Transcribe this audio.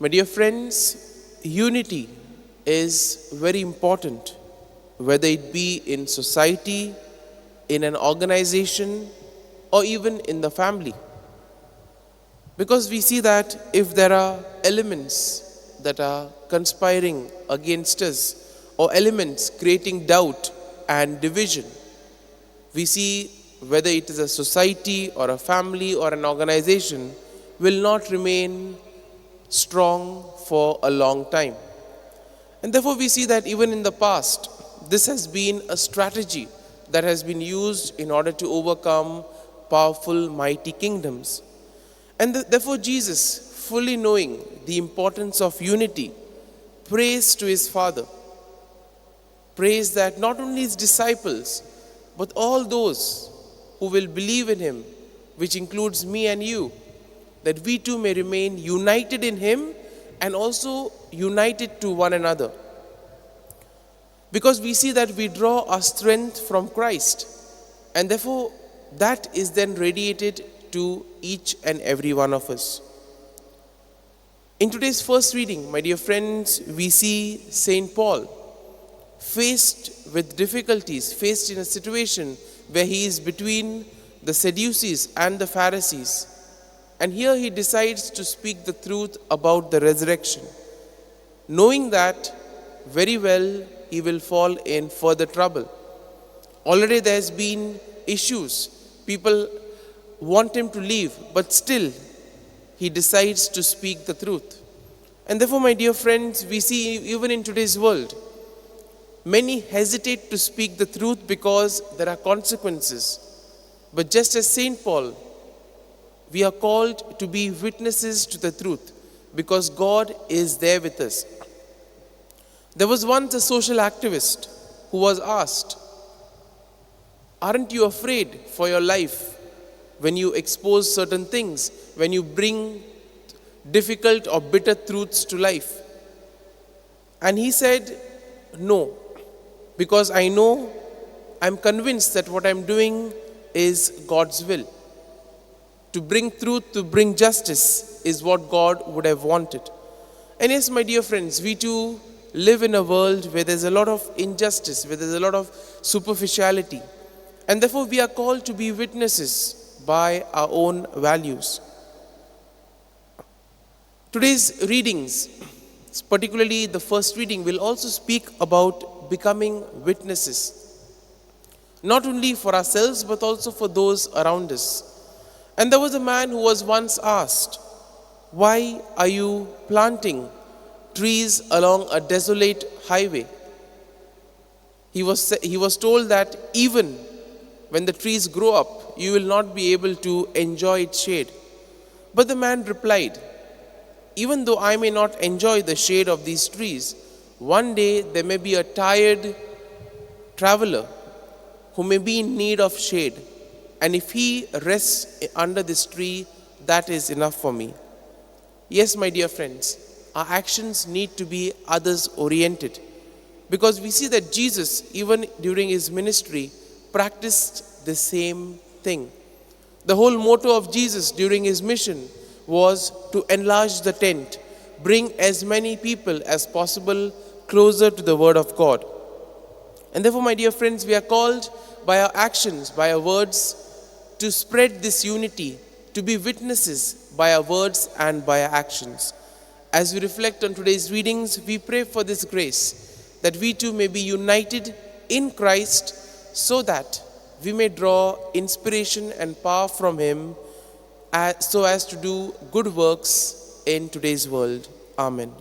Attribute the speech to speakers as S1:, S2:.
S1: My dear friends, unity is very important, whether it be in society, in an organization, or even in the family. Because we see that if there are elements that are conspiring against us, or elements creating doubt and division, we see whether it is a society or a family or an organization will not remain strong for a long time. And therefore we see that even in the past, this has been a strategy that has been used in order to overcome powerful, mighty kingdoms. And therefore Jesus, fully knowing the importance of unity, prays to his Father. Prays that not only his disciples, but all those who will believe in him, which includes me and you, that we too may remain united in him and also united to one another. Because we see that we draw our strength from Christ, and therefore that is then radiated to each and every one of us. In today's first reading, my dear friends, we see Saint Paul faced with difficulties, faced in a situation where he is between the Sadducees and the Pharisees. And here he decides to speak the truth about the resurrection, knowing that very well he will fall in further trouble. Already there has been issues. People want him to leave, but still he decides to speak the truth. And therefore, my dear friends, we see even in today's world, many hesitate to speak the truth because there are consequences. But just as Saint Paul, we are called to be witnesses to the truth because God is there with us. There was once a social activist who was asked, "Aren't you afraid for your life when you expose certain things, when you bring difficult or bitter truths to life?" And he said, "No, because I'm convinced that what I'm doing is God's will. To bring truth, to bring justice is what God would have wanted." And yes, my dear friends, we too live in a world where there's a lot of injustice, where there's a lot of superficiality. And therefore we are called to be witnesses by our own values. Today's readings, particularly the first reading, will also speak about becoming witnesses, not only for ourselves but also for those around us. And there was a man who was once asked, "Why are you planting trees along a desolate highway?" He was told that even when the trees grow up, you will not be able to enjoy its shade. But the man replied, "Even though I may not enjoy the shade of these trees, one day there may be a tired traveler who may be in need of shade. And if he rests under this tree, that is enough for me." Yes, my dear friends, our actions need to be others-oriented. Because we see that Jesus, even during his ministry, practiced the same thing. The whole motto of Jesus during his mission was to enlarge the tent, bring as many people as possible closer to the Word of God. And therefore, my dear friends, we are called by our actions, by our words, to spread this unity, to be witnesses by our words and by our actions. As we reflect on today's readings, we pray for this grace, that we too may be united in Christ, so that we may draw inspiration and power from him, so as to do good works in today's world. Amen.